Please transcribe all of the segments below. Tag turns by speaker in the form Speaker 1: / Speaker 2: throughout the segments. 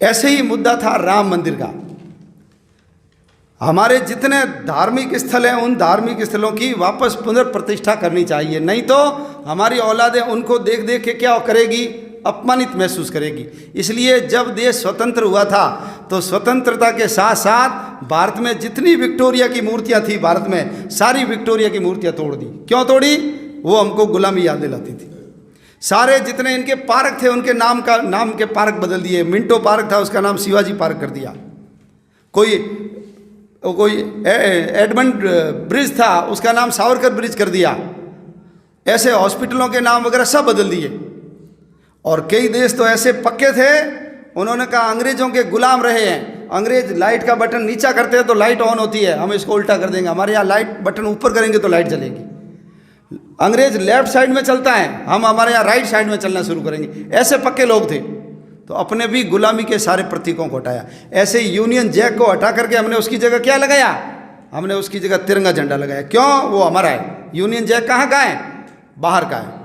Speaker 1: ऐसे ही मुद्दा था राम मंदिर का। हमारे जितने धार्मिक स्थल हैं उन धार्मिक स्थलों की वापस पुनर्प्रतिष्ठा करनी चाहिए, नहीं तो हमारी औलादें उनको देख देख के क्या करेगी, अपमानित महसूस करेगी। इसलिए जब देश स्वतंत्र हुआ था तो स्वतंत्रता के साथ साथ भारत में जितनी विक्टोरिया की मूर्तियां थी, भारत में सारी विक्टोरिया की मूर्तियां तोड़ दी। क्यों तोड़ी? वो हमको गुलामी याद दिलाती थी। सारे जितने इनके पार्क थे उनके नाम के पार्क बदल दिए। मिंटो पार्क था, उसका नाम शिवाजी पार्क कर दिया। कोई एडमंड ब्रिज था, उसका नाम सावरकर ब्रिज कर दिया। ऐसे हॉस्पिटलों के नाम वगैरह सब बदल दिए। और कई देश तो ऐसे पक्के थे, उन्होंने कहा अंग्रेजों के गुलाम रहे हैं। अंग्रेज लाइट का बटन नीचा करते हैं तो लाइट ऑन होती है, हम इसको उल्टा कर देंगे। हमारे यहाँ लाइट बटन ऊपर करेंगे तो लाइट जलेगी। अंग्रेज लेफ्ट साइड में चलता है, हम हमारे यहाँ राइट साइड में चलना शुरू करेंगे। ऐसे पक्के लोग थे। तो अपने भी गुलामी के सारे प्रतीकों को हटाया। ऐसे ही यूनियन जैक को हटा करके हमने उसकी जगह क्या लगाया? हमने उसकी जगह तिरंगा झंडा लगाया। क्यों? वो हमारा है। यूनियन जैक कहाँ का है? बाहर का है।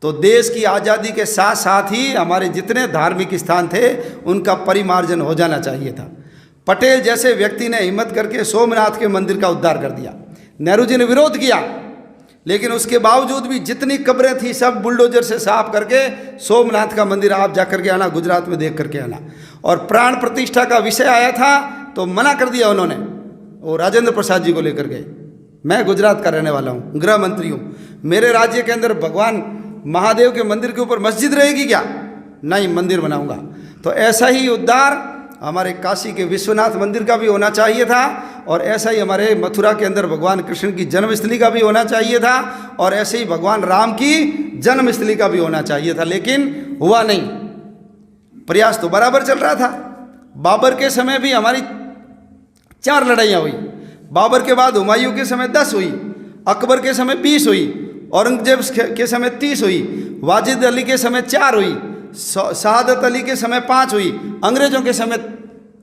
Speaker 1: तो देश की आज़ादी के साथ साथ ही हमारे जितने धार्मिक स्थान थे उनका परिमार्जन हो जाना चाहिए था। पटेल जैसे व्यक्ति ने हिम्मत करके सोमनाथ के मंदिर का उद्धार कर दिया। नेहरू जी ने विरोध किया, लेकिन उसके बावजूद भी जितनी कब्रें थी सब बुलडोजर से साफ करके सोमनाथ का मंदिर आप जा करके आना, गुजरात में देख करके आना। और प्राण प्रतिष्ठा का विषय आया था तो मना कर दिया उन्होंने। वो राजेंद्र प्रसाद जी को लेकर गए। मैं गुजरात का रहने वाला हूँ, गृह मंत्री हूँ। मेरे राज्य के अंदर भगवान महादेव के मंदिर के ऊपर मस्जिद रहेगी क्या? नहीं, मंदिर बनाऊंगा। तो ऐसा ही उद्धार हमारे काशी के विश्वनाथ मंदिर का भी होना चाहिए था, और ऐसा ही हमारे मथुरा के अंदर भगवान कृष्ण की जन्मस्थली का भी होना चाहिए था, और ऐसे ही भगवान राम की जन्मस्थली का भी होना चाहिए था। लेकिन हुआ नहीं। प्रयास तो बराबर चल रहा था। बाबर के समय भी हमारी 4 लड़ाइयाँ हुई। बाबर के बाद हुमायूं के समय 10 हुई, अकबर के समय 20 हुई, औरंगजेब के समय 30 हुई, वाजिद अली के समय 4 हुई, शहादत अली के समय 5 हुई, अंग्रेजों के समय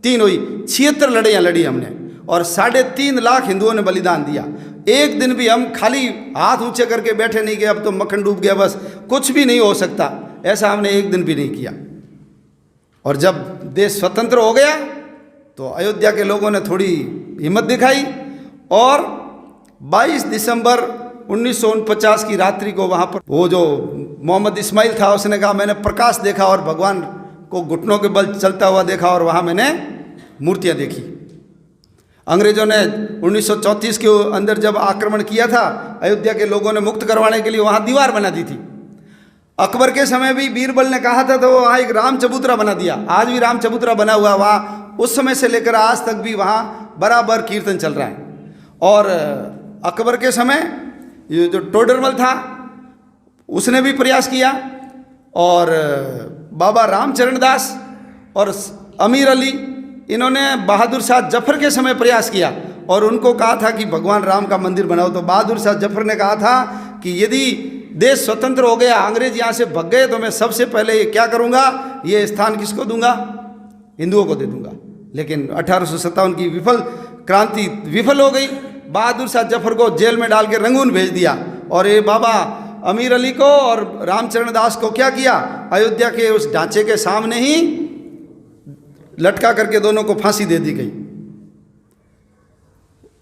Speaker 1: 3 हुई। 76 लड़ाइयाँ लड़ी हमने, और 3.5 लाख हिंदुओं ने बलिदान दिया। एक दिन भी हम खाली हाथ ऊंचे करके बैठे नहीं कि अब तो मक्खन डूब गया, बस कुछ भी नहीं हो सकता, ऐसा हमने एक दिन भी नहीं किया। और जब देश स्वतंत्र हो गया तो अयोध्या के लोगों ने थोड़ी हिम्मत दिखाई, और 22 दिसंबर 1949 की रात्रि को वहाँ पर वो जो मोहम्मद इस्माइल था उसने कहा मैंने प्रकाश देखा और भगवान को घुटनों के बल चलता हुआ देखा, और वहाँ मैंने मूर्तियाँ देखी। अंग्रेजों ने 1934 के अंदर जब आक्रमण किया था, अयोध्या के लोगों ने मुक्त करवाने के लिए वहाँ दीवार बना दी थी। अकबर के समय भी बीरबल ने कहा था तो वहाँ एक राम चबूतरा बना दिया। आज भी राम चबूतरा बना हुआ वहाँ, उस समय से लेकर आज तक भी वहाँ बराबर कीर्तन चल रहा है। और अकबर के समय ये जो टोडरमल था उसने भी प्रयास किया, और बाबा रामचरण दास और अमीर अली, इन्होंने बहादुर शाह जफर के समय प्रयास किया, और उनको कहा था कि भगवान राम का मंदिर बनाओ। तो बहादुर शाह जफर ने कहा था कि यदि देश स्वतंत्र हो गया, अंग्रेज यहाँ से भग गए, तो मैं सबसे पहले ये क्या करूँगा, ये स्थान किसको दूंगा? हिंदुओं को दे दूंगा। लेकिन 1857 की क्रांति विफल हो गई। बहादुर शाह जफर को जेल में डाल के रंगून भेज दिया, और ये बाबा अमीर अली को और रामचरण दास को क्या किया, अयोध्या के उस ढांचे के सामने ही लटका करके दोनों को फांसी दे दी गई।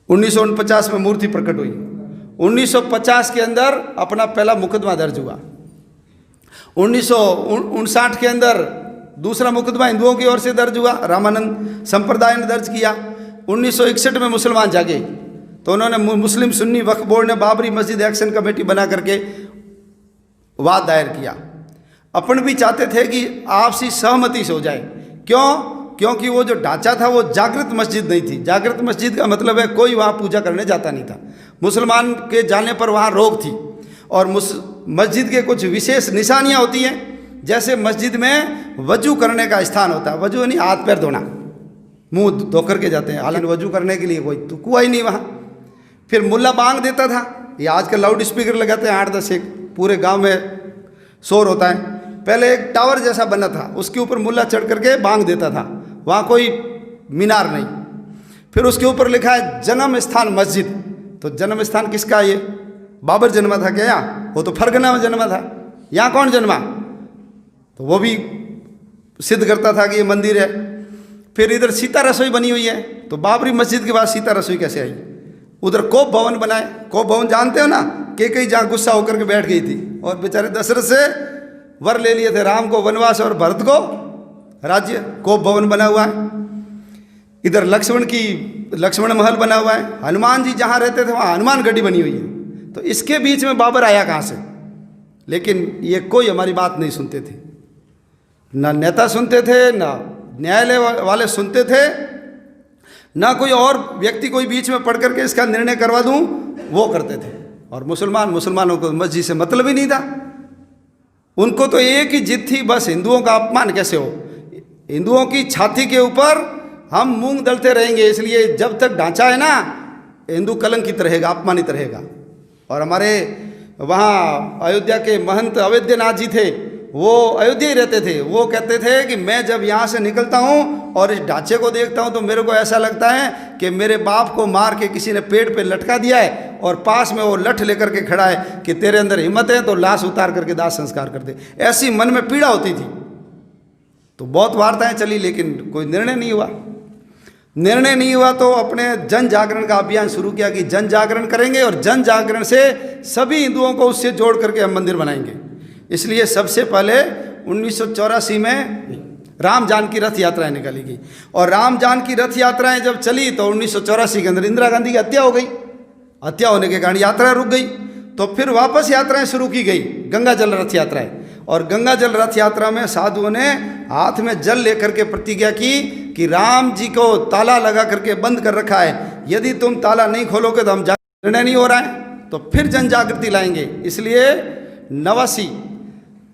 Speaker 1: 1949 में मूर्ति प्रकट हुई। 1950 के अंदर अपना पहला मुकदमा दर्ज हुआ। 1959 के अंदर दूसरा मुकदमा हिंदुओं की ओर से दर्ज हुआ, रामानंद संप्रदाय ने दर्ज किया। 1961 में मुसलमान जागे तो उन्होंने मुस्लिम सुन्नी वक्फ बोर्ड ने बाबरी मस्जिद एक्शन कमेटी बना करके वाद दायर किया। अपन भी चाहते थे कि आपसी सहमति से हो जाए। क्यों? क्योंकि वो जो ढांचा था वो जागृत मस्जिद नहीं थी। जागृत मस्जिद का मतलब है कोई वहाँ पूजा करने जाता नहीं था। मुसलमान के जाने पर वहाँ रोक थी, और मस्जिद के कुछ विशेष निशानियाँ होती हैं। जैसे मस्जिद में वजू करने का स्थान होता है, वजू नहीं हाथ पैर धोना, मुंह धो करके जाते हैं, हालांकि वजू करने के लिए कोई तो कुआं ही नहीं वहाँ। फिर मुल्ला बांग देता था, ये आजकल लाउड स्पीकर लगाते हैं 8-10, एक पूरे गांव में शोर होता है। पहले एक टावर जैसा बना था, उसके ऊपर मुल्ला चढ़ करके बांग देता था, वहाँ कोई मीनार नहीं। फिर उसके ऊपर लिखा है जन्म स्थान मस्जिद। तो जन्म स्थान किसका? ये बाबर जन्मा था क्या यहाँ? वो तो फरगना में जन्मा था, यहाँ कौन जन्मा? तो वो भी सिद्ध करता था कि ये मंदिर है। फिर इधर सीता रसोई बनी हुई है, तो बाबरी मस्जिद के बाद सीता रसोई कैसे आई? उधर कोप भवन बनाए। कोप भवन जानते हो ना, कि कई जहाँ गुस्सा होकर के बैठ गई थी और बेचारे दशरथ से वर ले लिए थे, राम को वनवास और भरत को राज्य। कोप भवन बना हुआ है। इधर लक्ष्मण महल बना हुआ है। हनुमान जी जहाँ रहते थे वहाँ हनुमान गढ़ी बनी हुई है। तो इसके बीच में बाबर आया कहाँ से? लेकिन ये कोई हमारी बात नहीं सुनते थे, ना नेता सुनते थे, ना न्यायालय वाले सुनते थे, ना कोई और व्यक्ति कोई बीच में पढ़ करके इसका निर्णय करवा दूं वो करते थे। और मुसलमानों को मस्जिद से मतलब ही नहीं था। उनको तो एक ही जिद थी, बस हिंदुओं का अपमान कैसे हो, हिंदुओं की छाती के ऊपर हम मूंग दलते रहेंगे। इसलिए जब तक ढांचा है ना, हिंदू कलंकित रहेगा, अपमानित रहेगा। और हमारे वहाँ अयोध्या के महंत अवैधनाथ जी थे, वो अयोध्या ही रहते थे। वो कहते थे कि मैं जब यहाँ से निकलता हूँ और इस ढांचे को देखता हूँ तो मेरे को ऐसा लगता है कि मेरे बाप को मार के किसी ने पेड़ पे लटका दिया है और पास में वो लठ लेकर के खड़ा है कि तेरे अंदर हिम्मत है तो लाश उतार करके दाह संस्कार कर दे। ऐसी मन में पीड़ा होती थी। तो बहुत वार्ताएं चली, लेकिन कोई निर्णय नहीं हुआ। निर्णय नहीं हुआ तो अपने जन जागरण का अभियान शुरू किया कि जन जागरण करेंगे और जन जागरण से सभी हिंदुओं को उससे जोड़ करके हम मंदिर बनाएंगे। इसलिए सबसे पहले 1984 में राम जानकी रथ यात्राएं निकाली गई। और राम जानकी रथ यात्राएं जब चली तो 1984 के अंदर इंदिरा गांधी की हत्या हो गई। हत्या होने के कारण यात्रा रुक गई। तो फिर वापस यात्राएं शुरू की गई, गंगा जल रथ यात्राएं। और गंगा जल रथ यात्रा में साधुओं ने हाथ में जल लेकर के प्रतिज्ञा की कि राम जी को ताला लगा करके बंद कर रखा है, यदि तुम ताला नहीं खोलोगे तो हम निर्णय नहीं हो रहा है। तो फिर जन जागृति लाएंगे। इसलिए 89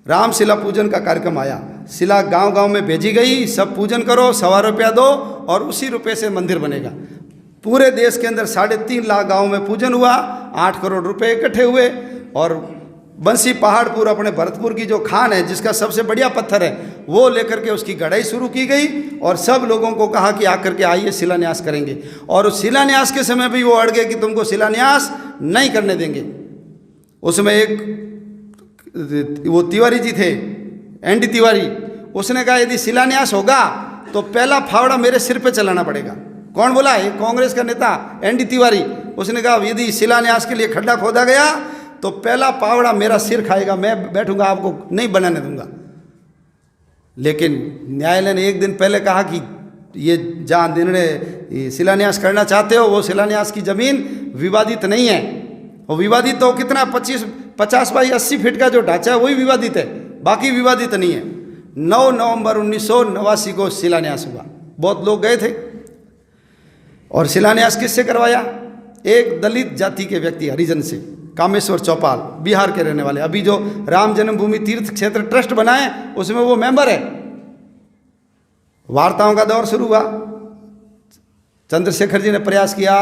Speaker 1: राम शिला पूजन का कार्यक्रम आया। शिला गांव गांव में भेजी गई, सब पूजन करो, ₹1.25 दो और उसी रुपए से मंदिर बनेगा। पूरे देश के अंदर 3.5 लाख गाँव में पूजन हुआ, 8 करोड़ रुपए इकट्ठे हुए। और बंसी पहाड़पुर अपने भरतपुर की जो खान है, जिसका सबसे बढ़िया पत्थर है, वो लेकर के उसकी गढ़ाई शुरू की गई और सब लोगों को कहा कि आकर के आइए शिलान्यास करेंगे। और उस शिलान्यास के समय भी वो अड़ गए कि तुमको शिलान्यास नहीं करने देंगे। उसमें एक वो तिवारी जी थे, एनडी तिवारी, उसने कहा यदि शिलान्यास होगा तो पहला फावड़ा मेरे सिर पे चलाना पड़ेगा। कौन बोला? एक कांग्रेस का नेता एनडी तिवारी। उसने कहा यदि शिलान्यास के लिए खड्डा खोदा गया तो पहला पावड़ा मेरा सिर खाएगा, मैं बैठूंगा, आपको नहीं बनाने दूंगा। लेकिन न्यायालय ने एक दिन पहले कहा कि ये जहाँ निर्णय शिलान्यास करना चाहते हो वो शिलान्यास की जमीन विवादित नहीं है। वो विवादित तो कितना 50 बाई 80 फीट का जो ढांचा है वही विवादित है, बाकी विवादित नहीं है। 9 नवंबर 1989 को शिलान्यास हुआ। बहुत लोग गए थे। और शिलान्यास किससे करवाया? एक दलित जाति के व्यक्ति, हरिजन से, कामेश्वर चौपाल, बिहार के रहने वाले। अभी जो राम जन्मभूमि तीर्थ क्षेत्र ट्रस्ट बनाए उसमें वो मेंबर है। वार्ताओं का दौर शुरू हुआ। चंद्रशेखर जी ने प्रयास किया,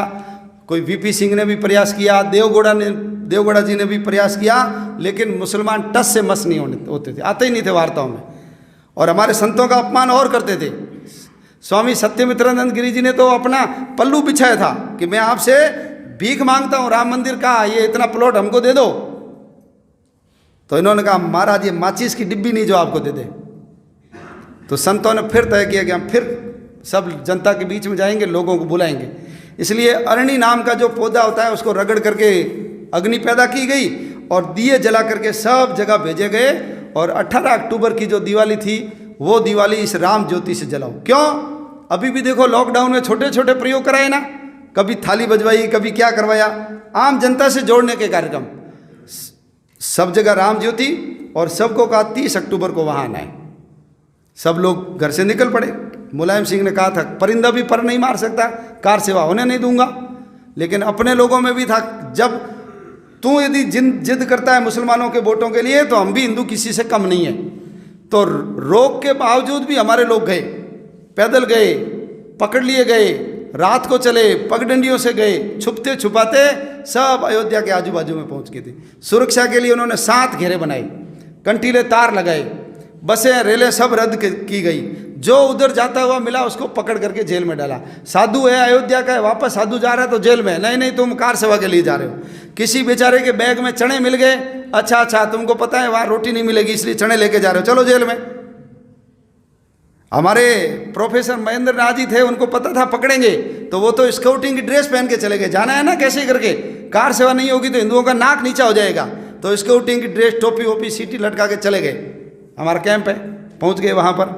Speaker 1: कोई वीपी सिंह ने भी प्रयास किया, देवगौड़ा जी ने भी प्रयास किया, लेकिन मुसलमान टस से मस नहीं होते थे, आते ही नहीं थे वार्ताओं में। और हमारे संतों का अपमान और करते थे। स्वामी सत्यमित्रानंद गिरी जी ने तो अपना पल्लू बिछाया था कि मैं आपसे भीख मांगता हूँ राम मंदिर का, ये इतना प्लॉट हमको दे दो। तो इन्होंने कहा महाराज ये माचिस की डिब्बी नहीं जो आपको दे दे। तो संतों ने फिर तय किया कि हम फिर सब जनता के बीच में जाएंगे, लोगों को बुलाएंगे। इसलिए अरणी नाम का जो पौधा होता है उसको रगड़ करके अग्नि पैदा की गई और दिए जला करके सब जगह भेजे गए। और 18 अक्टूबर की जो दिवाली थी वो दिवाली इस राम ज्योति से जलाओ। क्यों? अभी भी देखो लॉकडाउन में छोटे छोटे प्रयोग कराए ना, कभी थाली बजवाई, कभी क्या करवाया, आम जनता से जोड़ने के कार्यक्रम। सब जगह राम ज्योति। और सबको कहा 30 अक्टूबर को वहाँ आना है। सब लोग घर से निकल पड़े। मुलायम सिंह ने कहा था परिंदा भी पर नहीं मार सकता, कार सेवा होने नहीं दूंगा। लेकिन अपने लोगों में भी था, जब तू यदि जिद करता है मुसलमानों के वोटों के लिए तो हम भी हिंदू किसी से कम नहीं है। तो रोक के बावजूद भी हमारे लोग गए, पैदल गए, पकड़ लिए गए, रात को चले, पगडंडियों से गए, छुपते छुपाते सब अयोध्या के आजू बाजू में पहुंच गए थे। सुरक्षा के लिए उन्होंने 7 घेरे बनाए, कंटीले तार लगाए, बसें रेलें सब रद्द की गई। जो उधर जाता हुआ मिला उसको पकड़ करके जेल में डाला। साधु है अयोध्या का है, वापस साधु जा रहा है तो जेल में, नहीं तुम कार सेवा के लिए जा रहे हो। किसी बेचारे के बैग में चने मिल गए, अच्छा तुमको पता है वहाँ रोटी नहीं मिलेगी इसलिए चने लेके जा रहे हो, चलो जेल में। हमारे प्रोफेसर महेंद्र नाथ जी थे, उनको पता था पकड़ेंगे, तो वो तो स्काउटिंग की ड्रेस पहन के चले गए। जाना है ना कैसे करके, कार सेवा नहीं होगी तो हिंदुओं का नाक नीचा हो जाएगा, तो स्काउटिंग की ड्रेस, टोपी वोपी सीटी लटका के चले गए। हमारा कैंप है, पहुंच गए वहाँ पर,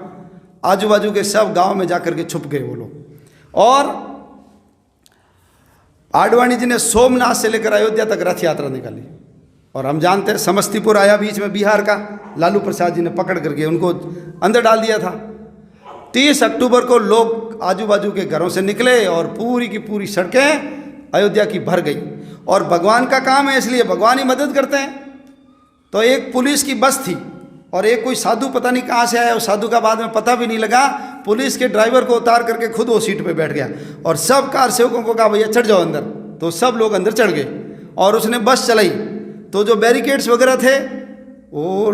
Speaker 1: आजू बाजू के सब गांव में जाकर के छुप गए वो लोग। और आडवाणी जी ने सोमनाथ से लेकर अयोध्या तक रथ यात्रा निकाली। और हम जानते हैं समस्तीपुर आया बीच में बिहार का, लालू प्रसाद जी ने पकड़ करके उनको अंदर डाल दिया था। 30 अक्टूबर को लोग आजू बाजू के घरों से निकले और पूरी की पूरी सड़कें अयोध्या की भर गई। और भगवान का काम है, इसलिए भगवान ही मदद करते हैं। तो एक पुलिस की बस थी और एक कोई साधु पता नहीं कहाँ से आया, उस साधु का बाद में पता भी नहीं लगा, पुलिस के ड्राइवर को उतार करके खुद वो सीट पे बैठ गया और सब कार सेवकों को कहा भैया चढ़ जाओ अंदर। तो सब लोग अंदर चढ़ गए और उसने बस चलाई। तो जो बैरिकेड्स वगैरह थे, वो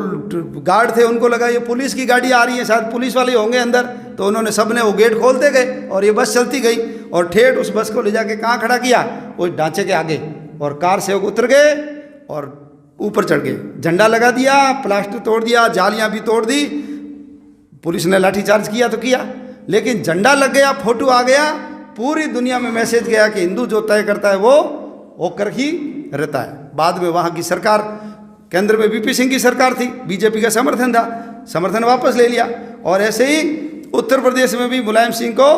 Speaker 1: गार्ड थे, उनको लगा ये पुलिस की गाड़ी आ रही है, शायद पुलिस वाले होंगे अंदर, तो उन्होंने सबने वो गेट खोलते गए और ये बस चलती गई। और ठेठ उस बस को ले जाके कहाँ खड़ा किया, वो ढांचे के आगे, और कार सेवक उतर गए और ऊपर चढ़ गए, झंडा लगा दिया, प्लास्टर तोड़ दिया, जालियां भी तोड़ दी। पुलिस ने लाठीचार्ज किया तो किया, लेकिन झंडा लग गया, फोटो आ गया, पूरी दुनिया में मैसेज गया कि हिंदू जो तय करता है वो होकर ही रहता है। बाद में वहाँ की सरकार, केंद्र में वीपी सिंह की सरकार थी, बीजेपी का समर्थन था, समर्थन वापस ले लिया। और ऐसे ही उत्तर प्रदेश में भी मुलायम सिंह को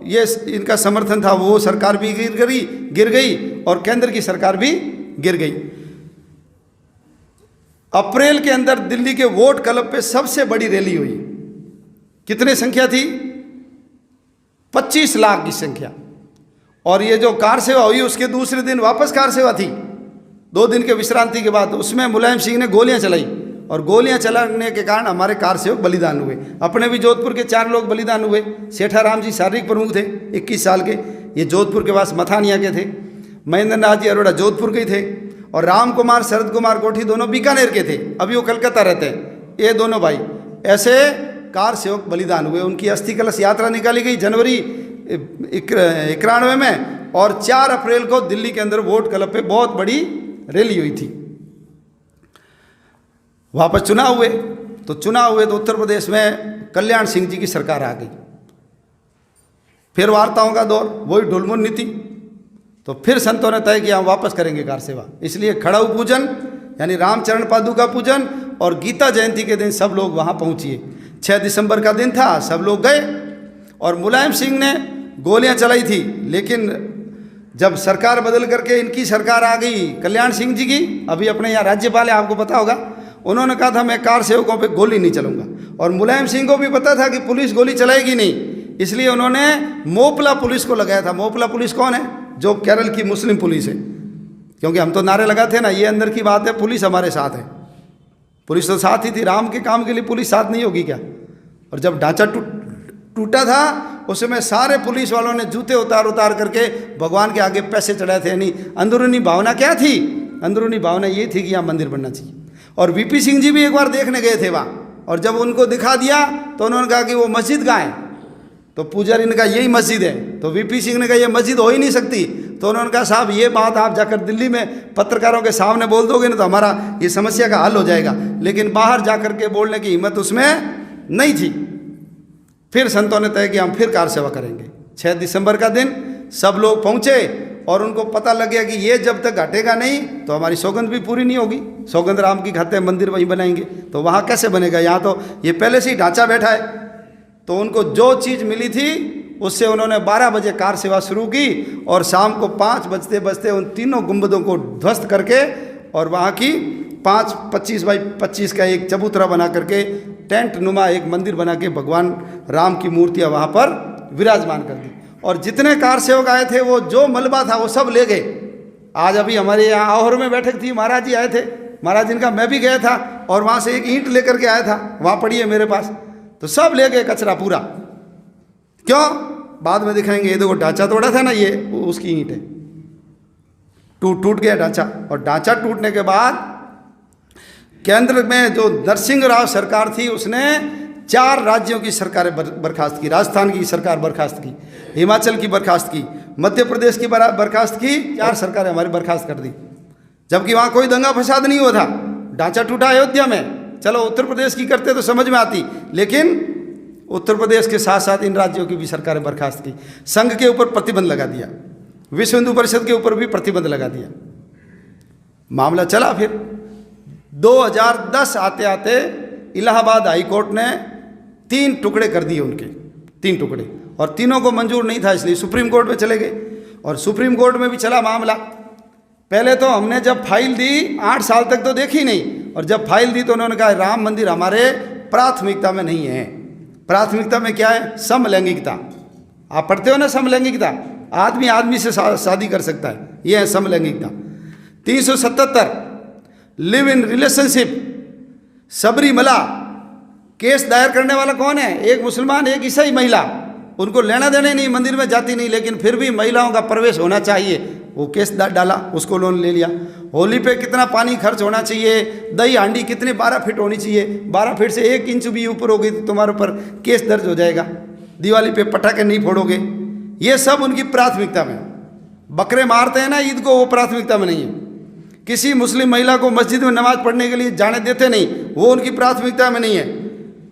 Speaker 1: ये इनका समर्थन था, वो सरकार भी गिर गई और केंद्र की सरकार भी गिर गई। अप्रैल के अंदर दिल्ली के वोट क्लब पे सबसे बड़ी रैली हुई। कितनी संख्या थी? 25 लाख की संख्या। और ये जो कार सेवा हुई उसके दूसरे दिन वापस कार सेवा थी, 2 दिन के विश्रांति के बाद। उसमें मुलायम सिंह ने गोलियां चलाई और गोलियां चलाने के कारण हमारे कार सेवक बलिदान हुए। अपने भी जोधपुर के 4 लोग बलिदान हुए। सेठाराम जी शारीरिक प्रमुख थे, 21 साल के, ये जोधपुर के पास मथानिया के थे। महेंद्र नाथ जी अरोड़ा जोधपुर के थे और राम कुमार शरद कुमार कोठी दोनों बीकानेर के थे, अभी वो कलकत्ता रहते हैं। ये दोनों भाई ऐसे कार सेवक बलिदान हुए। उनकी अस्थि कलश यात्रा निकाली गई जनवरी 91 में, और 4 अप्रैल को दिल्ली के अंदर वोट क्लब पे बहुत बड़ी रैली हुई थी। वापस चुनाव हुए तो उत्तर प्रदेश में कल्याण सिंह जी की सरकार आ गई। फिर वार्ताओं का दौर, वही ढुलमुल नीति। तो फिर संतों ने तय किया हम वापस करेंगे कार सेवा। इसलिए खड़ाऊ पूजन यानी रामचरण पादुका पूजन और गीता जयंती के दिन सब लोग वहाँ पहुँचिए। 6 दिसंबर का दिन था, सब लोग गए। और मुलायम सिंह ने गोलियां चलाई थी, लेकिन जब सरकार बदल करके इनकी सरकार आ गई कल्याण सिंह जी की, अभी अपने यहाँ राज्यपाल है, आपको पता होगा, उन्होंने कहा था मैं कार सेवकों पे गोली नहीं चलूँगा। और मुलायम सिंह को भी पता था कि पुलिस गोली चलाएगी नहीं, इसलिए उन्होंने मोपला पुलिस को लगाया था। मोपला पुलिस कौन है? जो केरल की मुस्लिम पुलिस है। क्योंकि हम तो नारे लगाते ना, ये अंदर की बात है, पुलिस हमारे साथ है। पुलिस तो साथ ही थी, राम के काम के लिए पुलिस साथ नहीं होगी क्या? और जब ढांचा टूटा था उस समय सारे पुलिस वालों ने जूते उतार करके भगवान के आगे पैसे चढ़ाए थे। यानी अंदरूनी भावना क्या थी? अंदरूनी भावना ये थी कि यहाँ मंदिर बनना चाहिए। और वीपी सिंह जी भी एक बार देखने गए थे वहाँ, और जब उनको दिखा दिया तो उन्होंने कहा कि वो मस्जिद कहाँ है? तो पुजारी ने कहा यही मस्जिद है। तो वीपी सिंह ने कहा ये मस्जिद हो ही नहीं सकती। तो उन्होंने कहा साहब ये बात आप जाकर दिल्ली में पत्रकारों के सामने बोल दोगे ना तो हमारा ये समस्या का हल हो जाएगा। लेकिन बाहर जाकर के बोलने की हिम्मत उसमें नहीं थी। फिर संतों ने तय किया हम फिर कार सेवा करेंगे। 6 दिसंबर का दिन सब लोग पहुँचे और उनको पता लग गया कि ये जब तक हटेगा नहीं तो हमारी सौगंध भी पूरी नहीं होगी। सौगंध राम की खाते मंदिर वहीं बनाएंगे, तो वहाँ कैसे बनेगा? यहाँ तो ये पहले से ही ढांचा बैठा है। तो उनको जो चीज़ मिली थी उससे उन्होंने 12 बजे कार सेवा शुरू की और शाम को 5 बजते बजते उन तीनों गुंबदों को ध्वस्त करके और वहाँ की 25 बाई 25 का एक चबूतरा बना करके टेंट नुमा एक मंदिर बना के भगवान राम की मूर्तियाँ वहाँ पर विराजमान कर दी। और जितने कार सेवक आए थे वो जो मलबा था वो सब ले गए। आज अभी हमारे यहाँ आहोर में बैठक थी, महाराज जी आए थे, महाराज जिनका मैं भी गया था, और वहाँ से एक ईंट लेकर के आया था, वहाँ पड़ी है मेरे पास। तो सब ले गए कचरा पूरा। क्यों? बाद में दिखाएंगे। ये देखो ढांचा तोड़ा था ना, ये उसकी ईंट है। टूट गया ढांचा। और ढांचा टूटने के बाद केंद्र में जो नरसिंह राव सरकार थी उसने 4 राज्यों की सरकारें बर्खास्त की। राजस्थान की सरकार बर्खास्त की, हिमाचल की बर्खास्त की, मध्य प्रदेश की बर्खास्त की। 4 सरकारें हमारी बर्खास्त कर दी, जबकि वहाँ कोई दंगा फसाद नहीं हुआ था। ढांचा टूटा अयोध्या में, चलो उत्तर प्रदेश की करते तो समझ में आती, लेकिन उत्तर प्रदेश के साथ साथ इन राज्यों की भी सरकारें बर्खास्त की, संघ के ऊपर प्रतिबंध लगा दिया, विश्व हिंदू परिषद के ऊपर भी प्रतिबंध लगा दिया। मामला चला। फिर 2010 आते आते इलाहाबाद हाई कोर्ट ने 3 टुकड़े कर दिए उनके, 3 टुकड़े, और तीनों को मंजूर नहीं था, इसलिए सुप्रीम कोर्ट में चले गए। और सुप्रीम कोर्ट में भी चला मामला। पहले तो हमने जब फाइल दी 8 साल तक तो देखी नहीं, और जब फाइल दी तो उन्होंने कहा राम मंदिर हमारे प्राथमिकता में नहीं है। प्राथमिकता में क्या है? समलैंगिकता। आप पढ़ते हो ना समलैंगिकता, आदमी आदमी से शादी कर सकता है, यह है समलैंगिकता। 377 live in relationship, Sabarimala case दायर करने वाला कौन है? एक मुसलमान, एक ईसाई महिला। उनको लेना देना नहीं, मंदिर में जाती नहीं, लेकिन फिर भी महिलाओं का प्रवेश होना चाहिए, वो केस डाला, उसको लोन ले लिया। होली पे कितना पानी खर्च होना चाहिए, दही हांडी कितने 12 फीट होनी चाहिए, 12 फीट से 1 इंच भी ऊपर होगी तो तुम्हारे ऊपर केस दर्ज हो जाएगा। दिवाली पे पटाखे नहीं फोड़ोगे, ये सब उनकी प्राथमिकता में। बकरे मारते हैं ना ईद को, वो प्राथमिकता में नहीं है। किसी मुस्लिम महिला को मस्जिद में नमाज पढ़ने के लिए जाने देते नहीं, वो उनकी प्राथमिकता में नहीं है।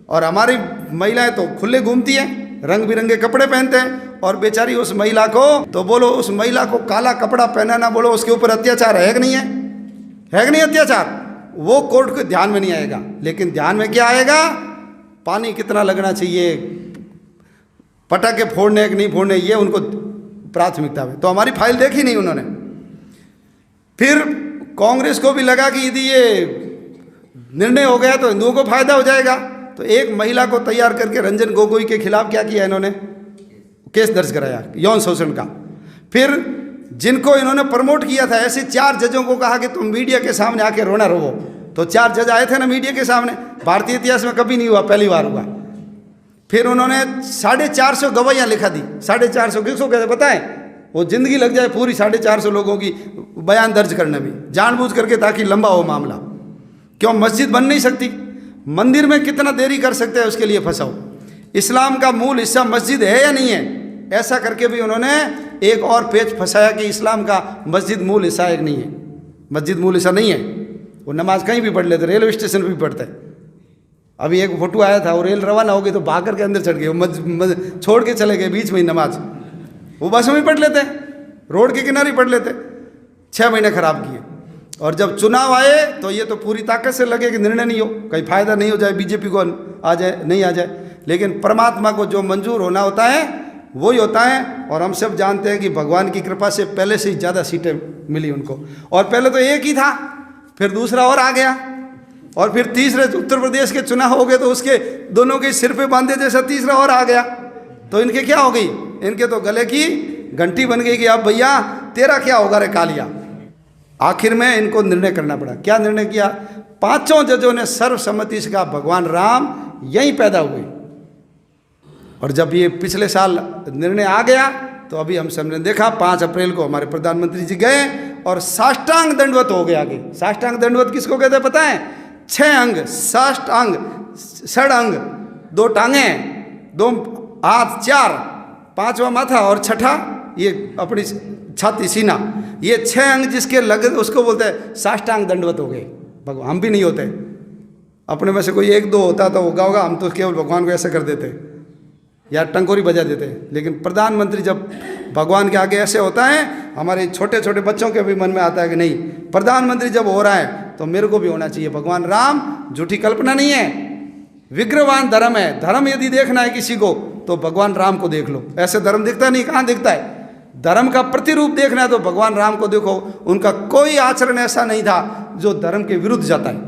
Speaker 1: और हमारी महिलाएं तो खुले घूमती हैं, रंग बिरंगे कपड़े पहनते हैं, और बेचारी उस महिला को तो बोलो, उस महिला को काला कपड़ा पहनाना, बोलो उसके ऊपर अत्याचार है कि नहीं है? है कि नहीं अत्याचार? वो कोर्ट के ध्यान में नहीं आएगा, लेकिन ध्यान में क्या आएगा? पानी कितना लगना चाहिए, पटाखे फोड़ने कि नहीं फोड़ने, ये उनको प्राथमिकता में। तो हमारी फाइल देखी नहीं उन्होंने। फिर कांग्रेस को भी लगा कि यदि ये निर्णय हो गया तो हिंदुओं को फायदा हो जाएगा, तो एक महिला को तैयार करके रंजन गोगोई के खिलाफ क्या किया इन्होंने? केस दर्ज कराया यौन शोषण का। फिर जिनको इन्होंने प्रमोट किया था, ऐसे 4 जजों को कहा कि तुम मीडिया के सामने आके रोना रोवो, तो 4 जज आए थे ना मीडिया के सामने। भारतीय इतिहास में कभी नहीं हुआ, पहली बार हुआ। फिर उन्होंने 450 गवाहियाँ लिखा दी। 450 किसको कहते पता है? वो जिंदगी लग जाए पूरी 450 लोगों की बयान दर्ज करने में, जानबूझ करके, ताकि लंबा हो मामला। क्यों? मस्जिद बन नहीं सकती, मंदिर में कितना देरी कर सकते हैं उसके लिए फंसाओ। इस्लाम का मूल हिस्सा मस्जिद है या नहीं है, ऐसा करके भी उन्होंने एक और पेच फंसाया कि इस्लाम का मस्जिद मूल हिस्सा है कि नहीं है। मस्जिद मूल हिस्सा नहीं है, वो नमाज कहीं भी पढ़ लेते, रेलवे स्टेशन पर भी पढ़ते हैं। अभी एक फोटो आया था, वो रेल रवाना हो गई तो भाग करके अंदर चढ़ गए, वो छोड़ के चले गए बीच में ही नमाज। वो बस में ही पढ़ लेते, रोड के किनारे पढ़ लेते। 6 महीने खराब किए। और जब चुनाव आए तो ये तो पूरी ताकत से लगे कि निर्णय नहीं हो, कहीं फायदा नहीं हो जाए, बीजेपी को आ जाए, नहीं आ जाए। लेकिन परमात्मा को जो मंजूर होना होता है वही होता है। और हम सब जानते हैं कि भगवान की कृपा से पहले से ही ज़्यादा सीटें मिली उनको। और पहले तो एक ही था, फिर दूसरा और आ गया, और फिर तीसरे उत्तर प्रदेश के चुनाव हो गए तो उसके दोनों के सिर पे बांधे जैसा तीसरा और आ गया। तो इनके क्या हो गई? इनके तो गले की घंटी बन गई कि अब भैया तेरा क्या होगा रे कालिया। आखिर में इनको निर्णय करना पड़ा। क्या निर्णय किया? 5 जजों ने सर्वसम्मति से कहा भगवान राम यहीं पैदा हुए। और जब ये पिछले साल निर्णय आ गया तो अभी हम सबने देखा 5 अप्रैल को हमारे प्रधानमंत्री जी गए और साष्टांग दंडवत हो गया। आगे साष्टांग दंडवत किसको कहते हैं पता है? 6 अंग, साष्टांग, षड-अंग, 2 टांगे, 2 हाथ, 4, 5वां माथा और 6ठा ये अपनी छाती, सीना, ये 6 अंग जिसके लगे उसको बोलते हैं साष्टांग दंडवत हो गए। भगवान हम भी नहीं होते, अपने में से कोई 1-2 होता तो होगा होगा, हम तो केवल भगवान को ऐसे कर देते या टंकोरी बजा देते। लेकिन प्रधानमंत्री जब भगवान के आगे ऐसे होता है, हमारे छोटे छोटे बच्चों के भी मन में आता है कि नहीं, प्रधानमंत्री जब हो रहा है तो मेरे को भी होना चाहिए। भगवान राम झूठी कल्पना नहीं है, विग्रहवान धर्म है। धर्म यदि देखना है किसी को तो भगवान राम को देख लो। ऐसे धर्म दिखता नहीं, कहाँ दिखता है? धर्म का प्रतिरूप देखना है तो भगवान राम को देखो। उनका कोई आचरण ऐसा नहीं था जो धर्म के विरुद्ध जाता है।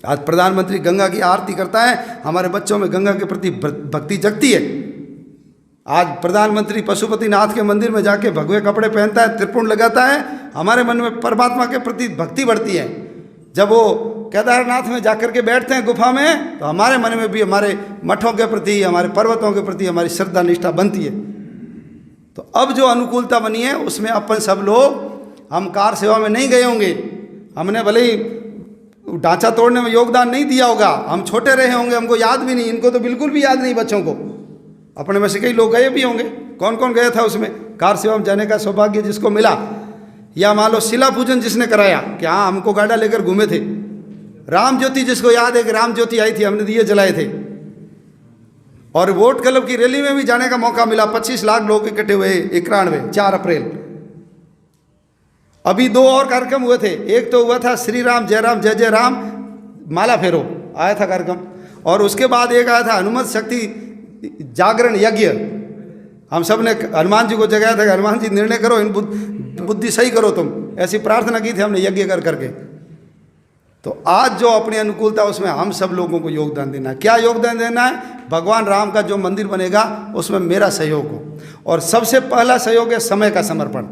Speaker 1: आज प्रधानमंत्री गंगा की आरती करता है, हमारे बच्चों में गंगा के प्रति भक्ति जगती है। आज प्रधानमंत्री पशुपतिनाथ के मंदिर में जाके भगवे कपड़े पहनता है, त्रिपुंड लगाता है, हमारे मन में परमात्मा के प्रति भक्ति बढ़ती है। जब वो केदारनाथ में जाकर के बैठते हैं गुफा में तो हमारे मन में भी हमारे मठों के प्रति, हमारे पर्वतों के प्रति हमारी श्रद्धा निष्ठा बनती है। तो अब जो अनुकूलता बनी है उसमें अपन सब लोग, हम कार सेवा में नहीं गए होंगे, हमने भले ही ढांचा तोड़ने में योगदान नहीं दिया होगा, हम छोटे रहे होंगे, हमको याद भी नहीं, इनको तो बिल्कुल भी याद नहीं बच्चों को। अपने में से कई लोग गए भी होंगे, कौन कौन गया था उसमें कार सेवा में जाने का सौभाग्य जिसको मिला, या मान लो शिला पूजन जिसने कराया कि हाँ हमको गाड़ा लेकर घूमे थे, राम ज्योति जिसको याद है कि राम ज्योति आई थी, हमने दिए जलाए थे, और वोट क्लब की रैली में भी जाने का मौका मिला। 25 लाख लोग इकट्ठे हुए 4 अप्रैल। अभी 2 और कार्यक्रम हुए थे। एक तो हुआ था श्री राम जय जय राम माला फेरो आया था कार्यक्रम, और उसके बाद एक आया था हनुमत शक्ति जागरण यज्ञ। हम सब ने हनुमान जी को जगाया था कि हनुमान जी निर्णय करो, इन बुद्धि सही करो तुम, ऐसी प्रार्थना की थी हमने यज्ञ कर करके। तो आज जो अपनी अनुकूलता उसमें हम सब लोगों को योगदान देना है। क्या योगदान देना है? भगवान राम का जो मंदिर बनेगा उसमें मेरा सहयोग हो, और सबसे पहला सहयोग है समय का समर्पण।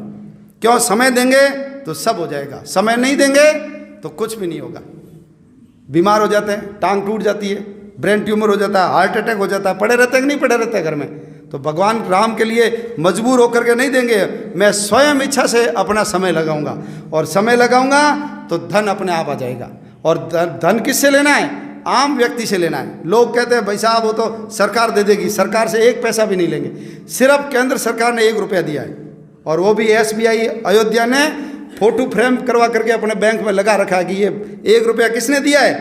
Speaker 1: क्यों? समय देंगे तो सब हो जाएगा, समय नहीं देंगे तो कुछ भी नहीं होगा। बीमार हो जाते हैं, टांग टूट जाती है, ब्रेन ट्यूमर हो जाता है, हार्ट अटैक हो जाता है, पड़े रहते हैं कि नहीं पड़े रहते हैं घर में। तो भगवान राम के लिए मजबूर होकर के नहीं देंगे। मैं स्वयं इच्छा से अपना समय लगाऊंगा, और समय लगाऊंगा तो धन अपने आप आ जाएगा। और धन किससे लेना है? आम व्यक्ति से लेना है। लोग कहते हैं भाई साहब वो तो सरकार दे देगी, सरकार से 1 पैसा भी नहीं लेंगे। सिर्फ केंद्र सरकार ने 1 रुपया दिया है, और वो भी SBI अयोध्या ने फोटो फ्रेम करवा करके अपने बैंक में लगा रखा है कि ये 1 रुपया किसने दिया है?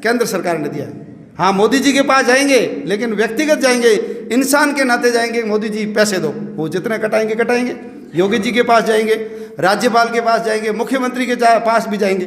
Speaker 1: केंद्र सरकार ने दिया है। हाँ, मोदी जी के पास जाएंगे, लेकिन व्यक्तिगत जाएंगे, इंसान के नाते जाएंगे। मोदी जी पैसे दो, वो जितने कटाएंगे कटाएंगे। योगी जी के पास जाएंगे, राज्यपाल के पास जाएंगे, मुख्यमंत्री के पास भी जाएंगे।